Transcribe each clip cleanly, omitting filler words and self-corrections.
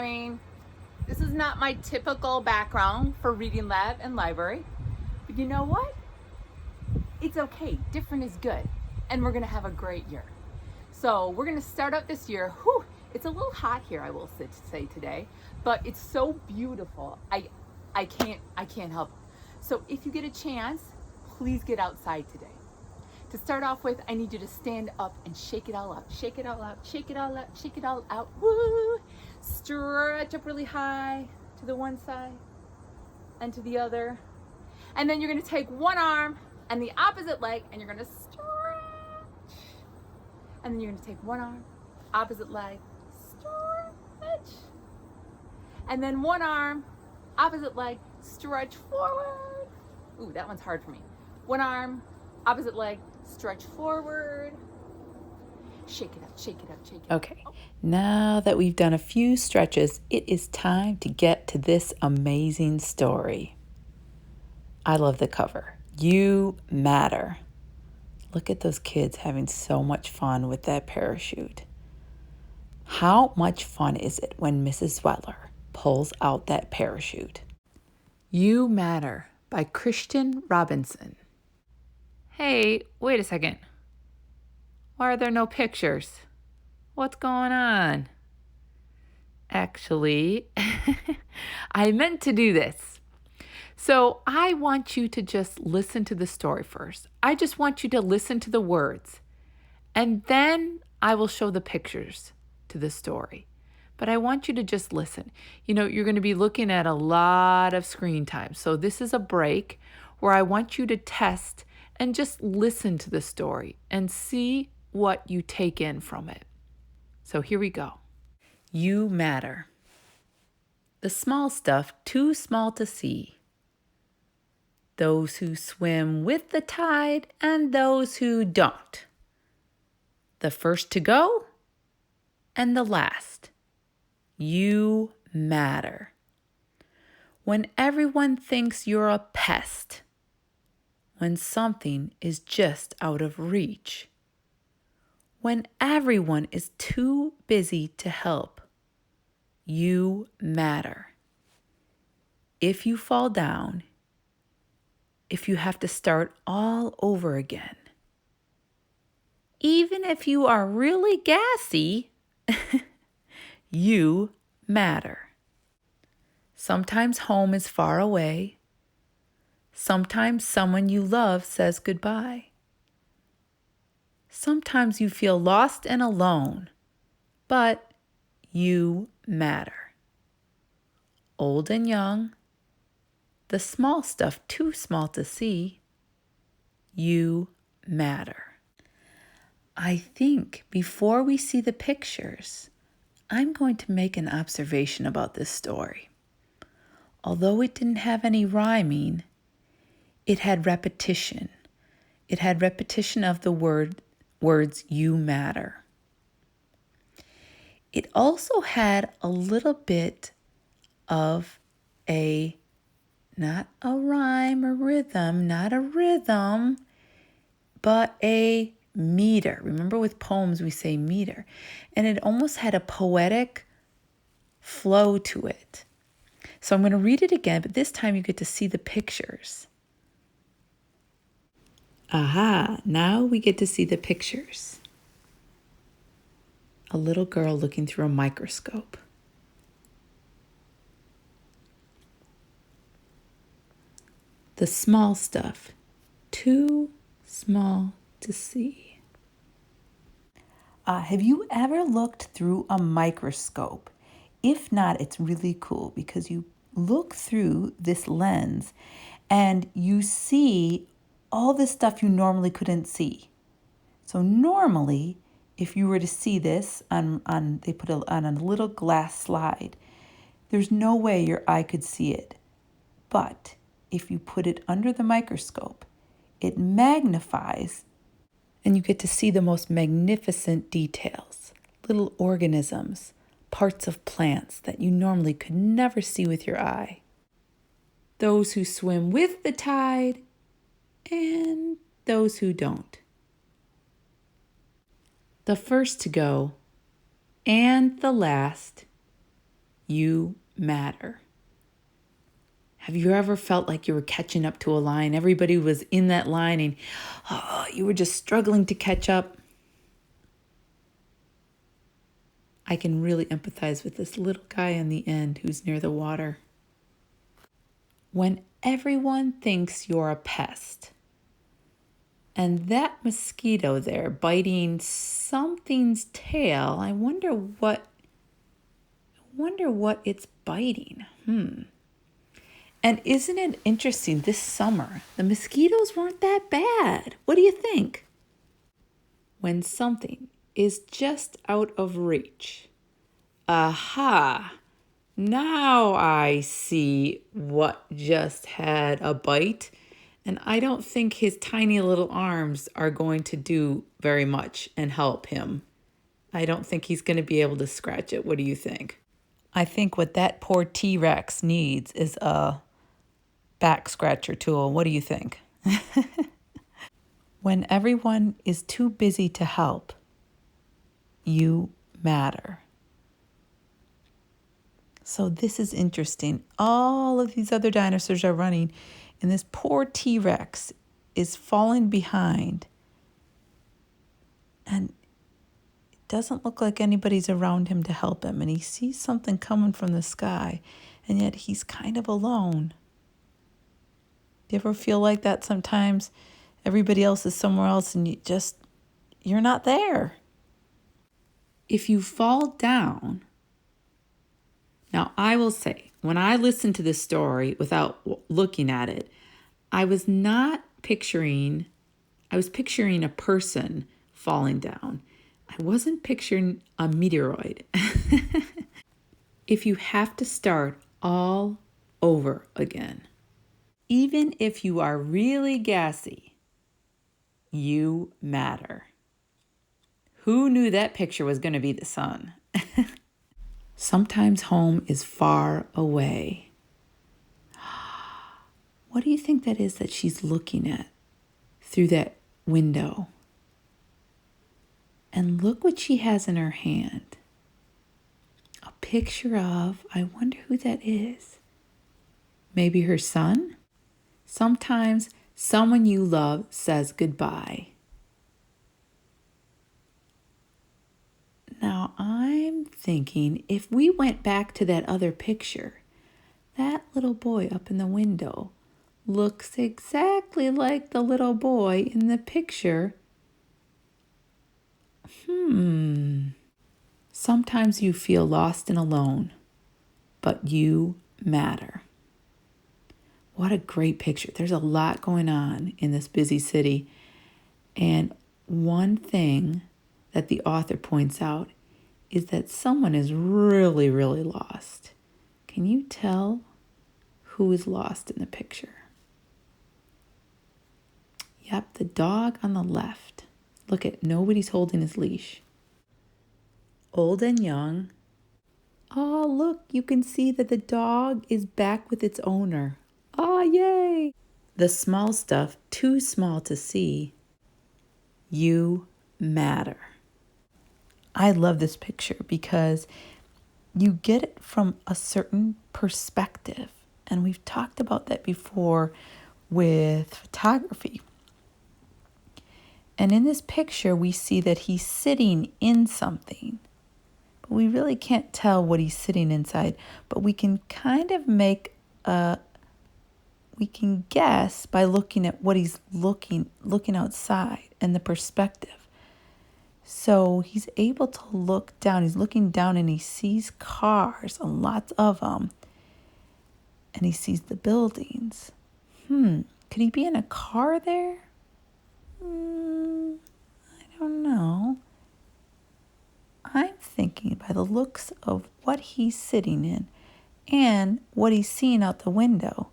screen. This is not my typical background for reading lab and library, but you know what? It's okay, different is good, and we're gonna have a great year. So we're gonna start out this year, it's a little hot here, I will say today, but it's so beautiful, I can't help it. So if you get a chance, please get outside today. To start off with, I need you to stand up and shake it all out. Shake it all out, shake it all out, shake it all out. Woo! Stretch up really high to the one side and to the other. And then you're gonna take one arm and the opposite leg and you're gonna stretch. And then you're gonna take one arm, opposite leg, stretch. And then one arm, opposite leg, stretch forward. Ooh, that one's hard for me. One arm, opposite leg, stretch forward. Shake it up, shake it up, shake it up. Okay, now that we've done a few stretches, it is time to get to this amazing story. I love the cover. You matter. Look at those kids having so much fun with that parachute. How much fun is it when Mrs. Weller pulls out that parachute? You Matter by Christian Robinson. Hey, wait a second. Why are there no pictures? What's going on? Actually, I meant to do this. So I want you to just listen to the story first. I just want you to listen to the words. And then I will show the pictures to the story. But I want you to just listen. You know, you're going to be looking at a lot of screen time. So this is a break where I want you to test and just listen to the story and see what you take in from it. So here we go. You matter. The small stuff too small to see. Those who swim with the tide and those who don't. The first to go and the last. You matter. When everyone thinks you're a pest. When something is just out of reach. When everyone is too busy to help. You matter. If you fall down, if you have to start all over again, even if you are really gassy, you matter. Sometimes home is far away. Sometimes someone you love says goodbye. Sometimes you feel lost and alone, but you matter. Old and young, the small stuff too small to see, you matter. I think before we see the pictures, I'm going to make an observation about this story. Although it didn't have any rhyming, it had repetition. It had repetition of the words you matter. It also had a little bit of not a rhyme or rhythm, not a rhythm, but a meter. Remember with poems we say meter. And it almost had a poetic flow to it. So I'm going to read it again, but this time you get to see the pictures. Aha, now we get to see the pictures. A little girl looking through a microscope. The small stuff, too small to see. Have you ever looked through a microscope? If not, it's really cool because you look through this lens and you see all this stuff you normally couldn't see. So normally, if you were to see this they put it on a little glass slide, there's no way your eye could see it. But if you put it under the microscope, it magnifies and you get to see the most magnificent details, little organisms, parts of plants that you normally could never see with your eye. Those who swim with the tide and those who don't. The first to go and the last, You matter. Have you ever felt like you were catching up to a line? Everybody was in that line and you were just struggling to catch up. I can really empathize with this little guy in the end who's near the water. When everyone thinks you're a pest, and that mosquito there biting something's tail, I wonder what it's biting. And isn't it interesting, this summer, the mosquitoes weren't that bad. What do you think? When something is just out of reach. Aha! Now I see what just had a bite. And I don't think his tiny little arms are going to do very much and help him. I don't think he's going to be able to scratch it. What do you think? I think what that poor T-Rex needs is a back scratcher tool. What do you think? When everyone is too busy to help, you matter. So this is interesting. All of these other dinosaurs are running, and this poor T-Rex is falling behind. And it doesn't look like anybody's around him to help him. And he sees something coming from the sky, and yet he's kind of alone. Do you ever feel like that sometimes? Everybody else is somewhere else, and you're not there. If you fall down, now I will say, when I listened to this story without looking at it, I was picturing a person falling down. I wasn't picturing a meteoroid. If you have to start all over again, even if you are really gassy, you matter. Who knew that picture was going to be the sun? Sometimes home is far away. What do you think that is that she's looking at through that window? And look what she has in her hand. A picture of, I wonder who that is. Maybe her son? Sometimes someone you love says goodbye. Now I'm thinking, if we went back to that other picture, that little boy up in the window looks exactly like the little boy in the picture. Sometimes you feel lost and alone, but you matter. What a great picture. There's a lot going on in this busy city. And one thing that the author points out is that someone is really, really lost. Can you tell who is lost in the picture? Yep, the dog on the left. Look at, nobody's holding his leash. Old and young. Oh, look, you can see that the dog is back with its owner. Oh, yay! The small stuff, too small to see. You matter. I love this picture because you get it from a certain perspective. And we've talked about that before with photography. And in this picture, we see that he's sitting in something. But we really can't tell what he's sitting inside. But we can kind of we can guess by looking at what he's looking outside and the perspective. So he's able to look down. He's looking down and he sees cars, lots of them. And he sees the buildings. Could he be in a car there? I don't know. I'm thinking by the looks of what he's sitting in and what he's seeing out the window,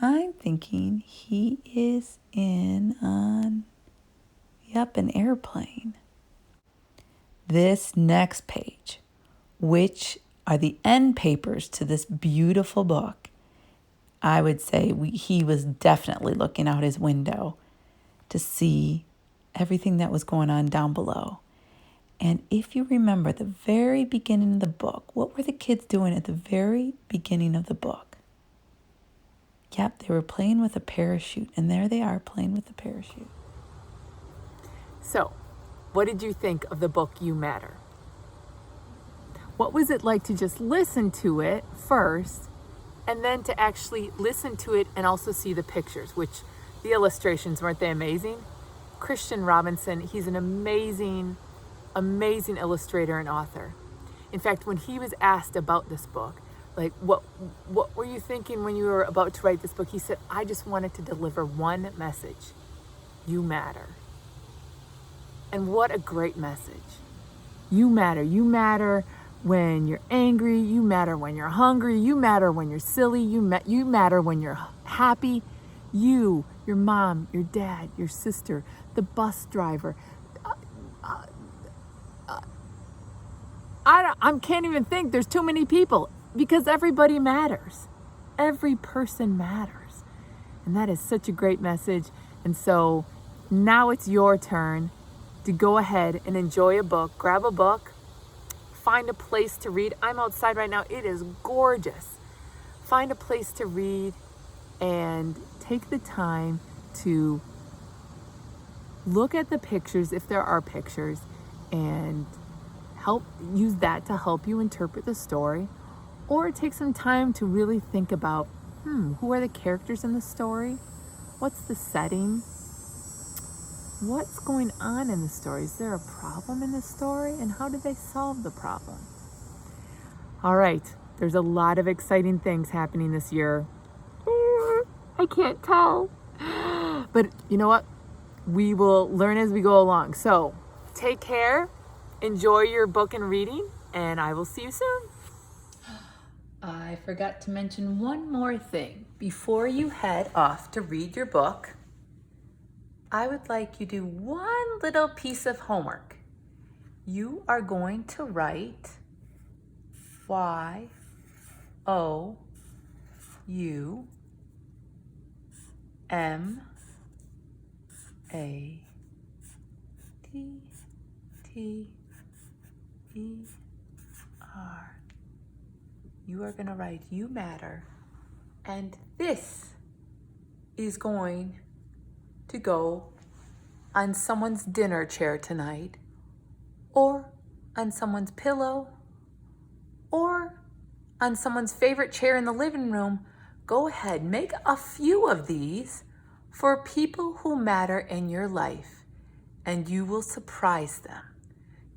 I'm thinking he is in an airplane. This next page, which are the end papers to this beautiful book, I would say he was definitely looking out his window to see everything that was going on down below. And if you remember the very beginning of the book, what were the kids doing at the very beginning of the book? Yep, they were playing with a parachute, and there they are playing with the parachute. So, what did you think of the book You Matter? What was it like to just listen to it first and then to actually listen to it and also see the pictures, which the illustrations, weren't they amazing? Christian Robinson, he's an amazing illustrator and author. In fact, when he was asked about this book, like what were you thinking when you were about to write this book? He said, I just wanted to deliver one message. You matter. And what a great message. You matter. You matter when you're angry. You matter when you're hungry. You matter when you're silly. You matter when you're happy. You, your mom, your dad, your sister, the bus driver. I can't even think. There's too many people because everybody matters. Every person matters. And that is such a great message. And so now it's your turn to go ahead and enjoy a book. Grab a book. Find a place to read. I'm outside right now. It is gorgeous. Find a place to read and take the time to look at the pictures, if there are pictures, and use that to help you interpret the story, or take some time to really think about, who are the characters in the story? What's the setting? What's going on in the story? Is there a problem in the story? And how did they solve the problem? All right, there's a lot of exciting things happening this year. I can't tell. But you know what? We will learn as we go along. So take care. Enjoy your book and reading, and I will see you soon. I forgot to mention one more thing. Before you head off to read your book, I would like you to do one little piece of homework. You are going to write YOUMATTER. You are going to write You Matter, and this is going to go on someone's dinner chair tonight, or on someone's pillow, or on someone's favorite chair in the living room. Go ahead, make a few of these for people who matter in your life, and you will surprise them.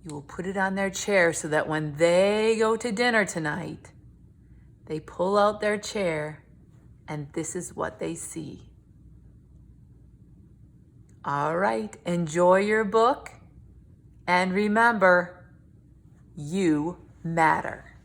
You will put it on their chair so that when they go to dinner tonight, they pull out their chair and this is what they see. All right, enjoy your book, and remember, you matter.